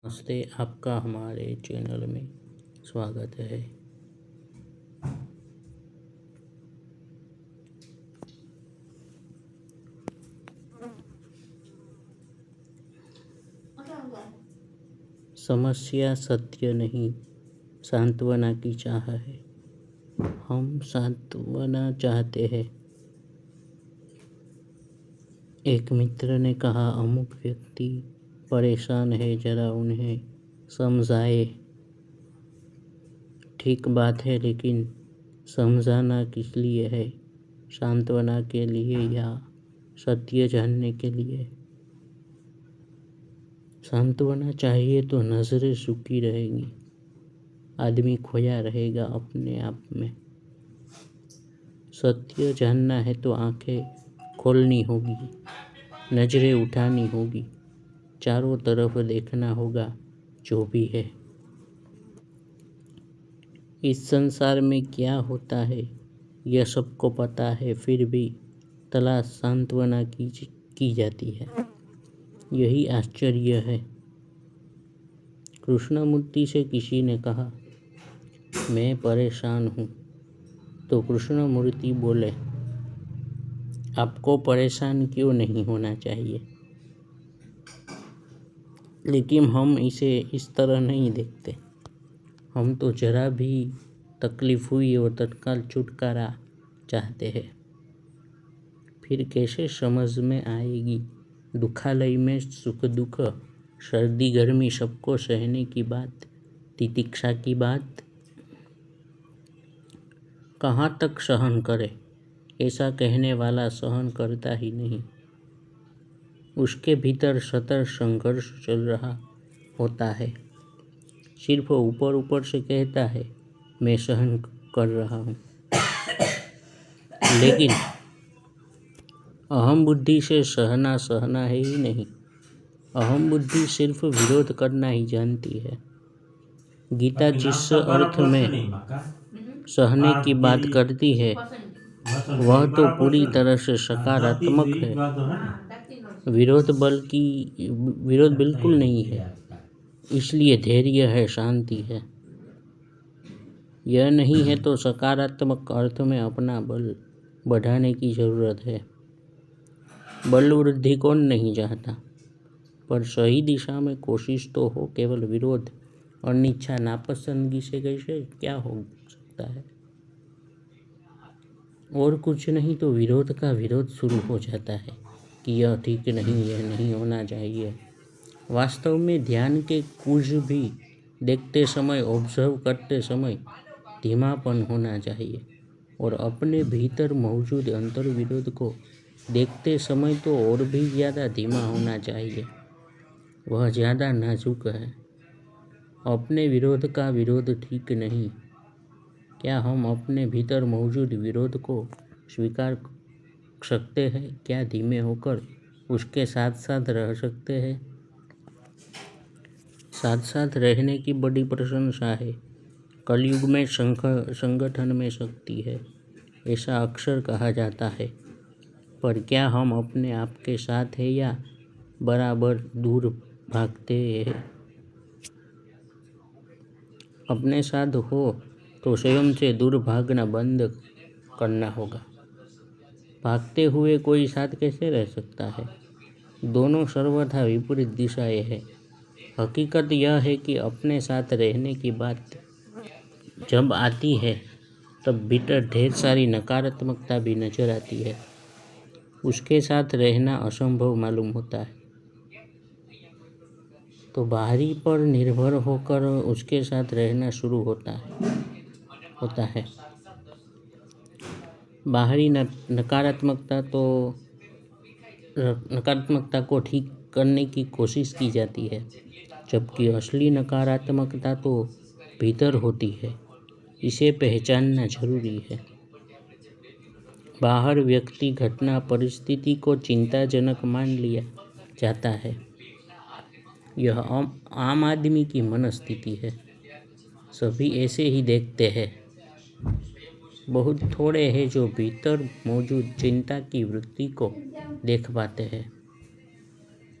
नमस्ते, आपका हमारे चैनल में स्वागत है। समस्या सत्य नहीं, सांत्वना की चाह है। हम सांत्वना चाहते हैं। एक मित्र ने कहा, अमुक व्यक्ति परेशान है, जरा उन्हें समझाए। ठीक बात है, लेकिन समझाना किस लिए है? सांत्वना के लिए या सत्य जानने के लिए? सांत्वना चाहिए तो नजरें सूखी रहेंगी, आदमी खोया रहेगा अपने आप में। सत्य जानना है तो आंखें खोलनी होगी, नजरें उठानी होगी, चारों तरफ देखना होगा जो भी है। इस संसार में क्या होता है यह सबको पता है, फिर भी तलाश सांत्वना की जाती है। यही आश्चर्य है। कृष्णमूर्ति से किसी ने कहा, मैं परेशान हूँ, तो कृष्णमूर्ति बोले, आपको परेशान क्यों नहीं होना चाहिए? लेकिन हम इसे इस तरह नहीं देखते। हम तो जरा भी तकलीफ हुई और तत्काल छुटकारा चाहते हैं। फिर कैसे समझ में आएगी दुखालय में सुख दुख, सर्दी गर्मी सबको सहने की बात, तितिक्षा की बात। कहाँ तक सहन करे? ऐसा कहने वाला सहन करता ही नहीं। उसके भीतर सतत संघर्ष चल रहा होता है। सिर्फ ऊपर ऊपर से कहता है, मैं सहन कर रहा हूँ, लेकिन अहम बुद्धि से सहना है ही नहीं। अहम बुद्धि सिर्फ विरोध करना ही जानती है। गीता जिस अर्थ में सहने की बात करती है, वह तो पूरी तरह से सकारात्मक है। विरोध बिल्कुल नहीं है। इसलिए धैर्य है, शांति है। यह नहीं है तो सकारात्मक अर्थ में अपना बल बढ़ाने की जरूरत है। बल वृद्धि कौन नहीं चाहता, पर सही दिशा में कोशिश तो हो। केवल विरोध, अनिच्छा, नापसंदगी से कैसे क्या हो सकता है? और कुछ नहीं तो विरोध का विरोध शुरू हो जाता है कि यह ठीक नहीं, यह नहीं होना चाहिए। वास्तव में ध्यान के कुछ भी देखते समय, ऑब्जर्व करते समय धीमापन होना चाहिए, और अपने भीतर मौजूद अंतर विरोध को देखते समय तो और भी ज़्यादा धीमा होना चाहिए। वह ज़्यादा नाजुक है। अपने विरोध का विरोध ठीक नहीं। क्या हम अपने भीतर मौजूद विरोध को स्वीकार सकते हैं? क्या धीमे होकर उसके साथ साथ रह सकते हैं? साथ साथ रहने की बड़ी प्रशंसा है। कलयुग में संगठन में शक्ति है, ऐसा अक्सर कहा जाता है। पर क्या हम अपने आप के साथ हैं या बराबर दूर भागते हैं? अपने साथ हो तो स्वयं से दूर भागना बंद करना होगा। भागते हुए कोई साथ कैसे रह सकता है? दोनों सर्वथा विपरीत दिशाएं हैं। हकीकत यह है कि अपने साथ रहने की बात जब आती है, तब भीतर ढेर सारी नकारात्मकता भी नजर आती है। उसके साथ रहना असंभव मालूम होता है, तो बाहरी पर निर्भर होकर उसके साथ रहना शुरू होता है। बाहरी नकारात्मकता को ठीक करने की कोशिश की जाती है, जबकि असली नकारात्मकता तो भीतर होती है। इसे पहचानना जरूरी है। बाहर व्यक्ति, घटना, परिस्थिति को चिंताजनक मान लिया जाता है। यह आम आदमी की मनस्थिति है। सभी ऐसे ही देखते हैं। बहुत थोड़े हैं जो भीतर मौजूद चिंता की वृत्ति को देख पाते हैं।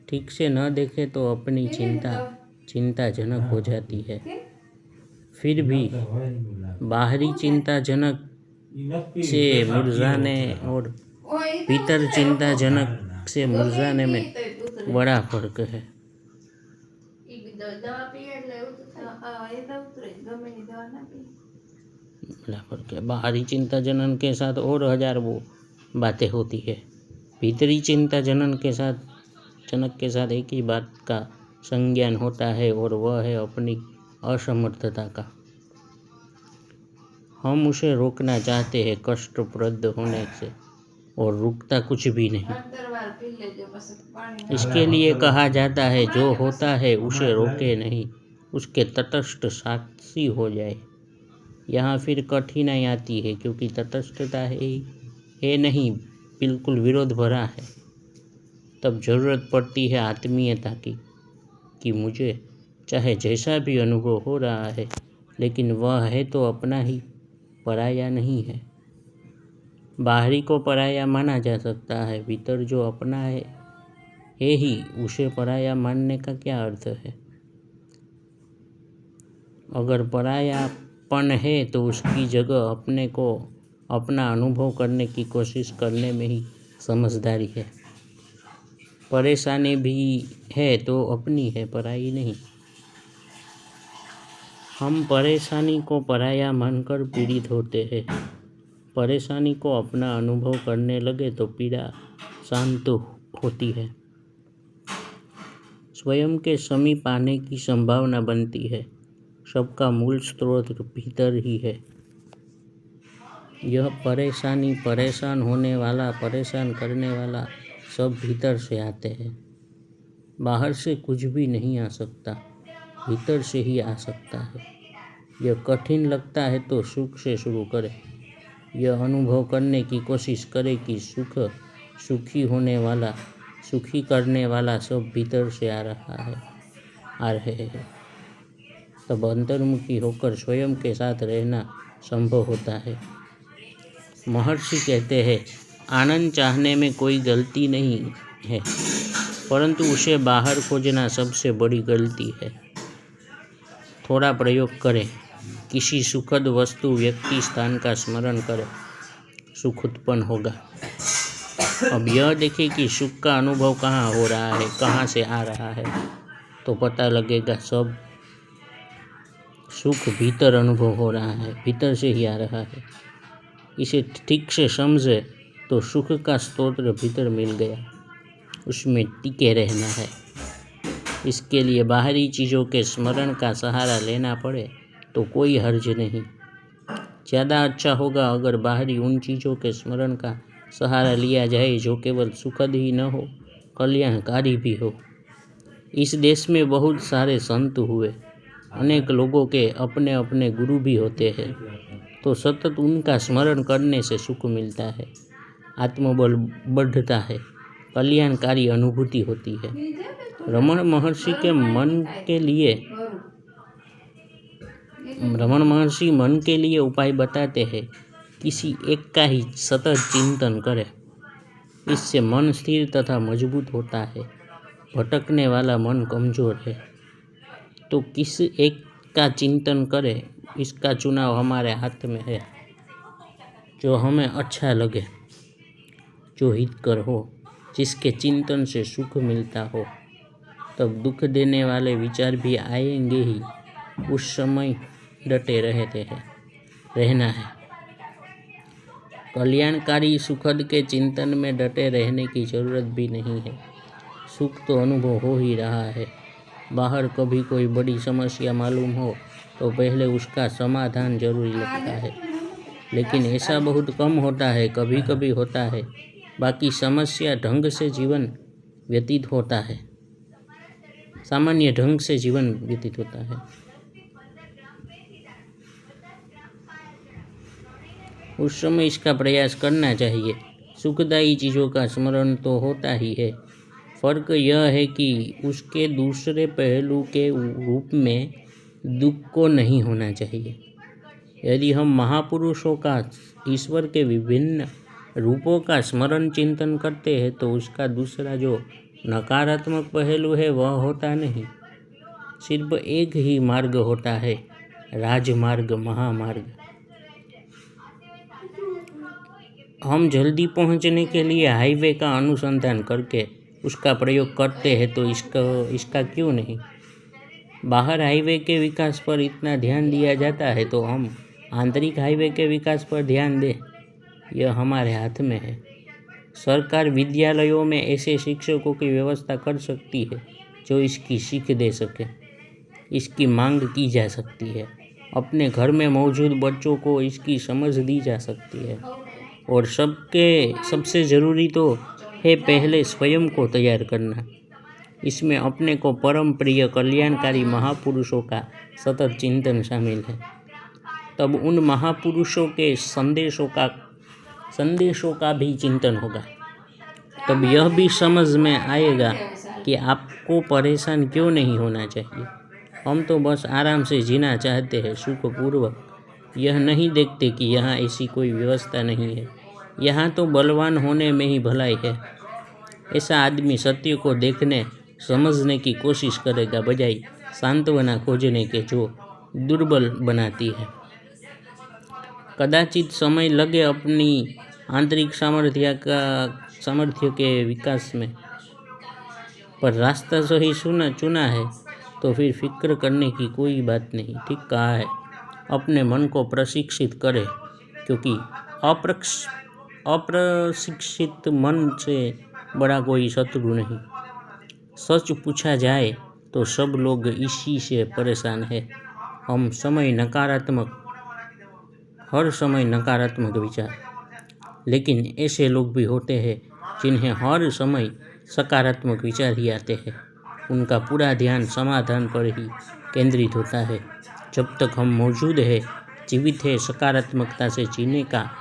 ठीक से न देखे तो अपनी चिंता चिंताजनक हो जाती है। फिर भी बाहरी चिंताजनक से मुरझाने और भीतर चिंताजनक से मुरझाने में बड़ा फर्क है। बड़ा फर्क है। बाहरी चिंताजनक के साथ और हजार वो बातें होती है। भीतरी चिंताजनक के साथ एक ही बात का संज्ञान होता है और वह है अपनी असमर्थता का। हम उसे रोकना चाहते हैं कष्टप्रद होने से, और रुकता कुछ भी नहीं। इसके लिए कहा जाता है, जो होता है उसे रोके नहीं, उसके तटस्थ साक्षी हो जाए। यहाँ फिर कठिनाई आती है, क्योंकि तटस्थता है नहीं, बिल्कुल विरोध भरा है। तब जरूरत पड़ती है आत्मीयता की, कि मुझे चाहे जैसा भी अनुभव हो रहा है, लेकिन वह है तो अपना ही, पराया नहीं है। बाहरी को पराया माना जा सकता है, भीतर जो अपना है ही, उसे पराया मानने का क्या अर्थ है? अगर परायापन है तो उसकी जगह अपने को अपना अनुभव करने की कोशिश करने में ही समझदारी है। परेशानी भी है तो अपनी है, पराई नहीं। हम परेशानी को पराया मानकर पीड़ित होते हैं। परेशानी को अपना अनुभव करने लगे तो पीड़ा शांत होती है, स्वयं के समीप आने की संभावना बनती है। सबका मूल स्रोत भीतर ही है। यह परेशानी, परेशान होने वाला, परेशान करने वाला सब भीतर से आते हैं। बाहर से कुछ भी नहीं आ सकता, भीतर से ही आ सकता है। यह कठिन लगता है तो सुख से शुरू करें। यह अनुभव करने की कोशिश करें कि सुखी करने वाला सब भीतर से आ रहे हैं। तब अंतर्मुखी होकर स्वयं के साथ रहना संभव होता है। महर्षि कहते हैं, आनंद चाहने में कोई गलती नहीं है, परंतु उसे बाहर खोजना सबसे बड़ी गलती है। थोड़ा प्रयोग करें, किसी सुखद वस्तु, व्यक्ति, स्थान का स्मरण करें, सुख उत्पन्न होगा। अब यह देखें कि सुख का अनुभव कहाँ हो रहा है, कहाँ से आ रहा है, तो पता लगेगा सब सुख भीतर अनुभव हो रहा है, भीतर से ही आ रहा है। इसे ठीक से समझे तो सुख का स्रोत भीतर मिल गया, उसमें टिके रहना है। इसके लिए बाहरी चीज़ों के स्मरण का सहारा लेना पड़े तो कोई हर्ज नहीं। ज़्यादा अच्छा होगा अगर बाहरी उन चीज़ों के स्मरण का सहारा लिया जाए जो केवल सुखद ही न हो, कल्याणकारी भी हो। इस देश में बहुत सारे संत हुए, अनेक लोगों के अपने अपने गुरु भी होते हैं, तो सतत उनका स्मरण करने से सुख मिलता है, आत्मबल बढ़ता है, कल्याणकारी अनुभूति होती है। रमण महर्षि मन के लिए उपाय बताते हैं, किसी एक का ही सतत चिंतन करें। इससे मन स्थिर तथा मजबूत होता है। भटकने वाला मन कमजोर है, तो किस एक का चिंतन करें, इसका चुनाव हमारे हाथ में है। जो हमें अच्छा लगे, जो हितकर हो, जिसके चिंतन से सुख मिलता हो, तब दुख देने वाले विचार भी आएंगे ही, उस समय डटे रहना है। कल्याणकारी सुखद के चिंतन में डटे रहने की जरूरत भी नहीं है। सुख तो अनुभव हो ही रहा है। बाहर कभी कोई बड़ी समस्या मालूम हो तो पहले उसका समाधान जरूरी लगता है, लेकिन ऐसा बहुत कम होता है, कभी कभी होता है। बाकी समस्या ढंग से जीवन व्यतीत होता है, सामान्य ढंग से जीवन व्यतीत होता है। उस समय इसका प्रयास करना चाहिए। सुखदायी चीज़ों का स्मरण तो होता ही है, फर्क यह है कि उसके दूसरे पहलू के रूप में दुख को नहीं होना चाहिए। यदि हम महापुरुषों का, ईश्वर के विभिन्न रूपों का स्मरण चिंतन करते हैं तो उसका दूसरा जो नकारात्मक पहलू है वह होता नहीं। सिर्फ एक ही मार्ग होता है, राजमार्ग, महामार्ग। हम जल्दी पहुंचने के लिए हाईवे का अनुसंधान करके उसका प्रयोग करते हैं, तो इसका क्यों नहीं? बाहर हाईवे के विकास पर इतना ध्यान दिया जाता है, तो हम आंतरिक हाईवे के विकास पर ध्यान दें। यह हमारे हाथ में है। सरकार विद्यालयों में ऐसे शिक्षकों की व्यवस्था कर सकती है जो इसकी सीख दे सके। इसकी मांग की जा सकती है। अपने घर में मौजूद बच्चों को इसकी समझ दी जा सकती है। और सबसे ज़रूरी तो है पहले स्वयं को तैयार करना। इसमें अपने को परम प्रिय कल्याणकारी महापुरुषों का सतत चिंतन शामिल है। तब उन महापुरुषों के संदेशों का भी चिंतन होगा। तब यह भी समझ में आएगा कि आपको परेशान क्यों नहीं होना चाहिए। हम तो बस आराम से जीना चाहते हैं, सुखपूर्वक। यह नहीं देखते कि यहाँ ऐसी कोई व्यवस्था नहीं है। यहाँ तो बलवान होने में ही भलाई है। ऐसा आदमी सत्य को देखने समझने की कोशिश करेगा, बजाय सांत्वना खोजने के जो दुर्बल बनाती है। कदाचित समय लगे अपनी आंतरिक सामर्थ्य के विकास में, पर रास्ता सही चुना है तो फिर फिक्र करने की कोई बात नहीं। ठीक कहा है। अपने मन को प्रशिक्षित करें, क्योंकि अप्रशिक्षित मन से बड़ा कोई शत्रु नहीं। सच पूछा जाए तो सब लोग इसी से परेशान है। हर समय नकारात्मक विचार। लेकिन ऐसे लोग भी होते हैं जिन्हें हर समय सकारात्मक विचार ही आते हैं। उनका पूरा ध्यान समाधान पर ही केंद्रित होता है। जब तक हम मौजूद हैं, जीवित है, सकारात्मकता से जीने का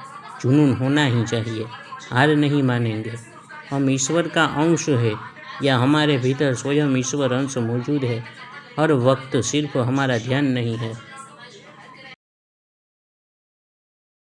जुनून होना ही चाहिए। हार नहीं मानेंगे। हम ईश्वर का अंश है, या हमारे भीतर स्वयं ईश्वर अंश मौजूद है। हर वक्त सिर्फ हमारा ध्यान नहीं है,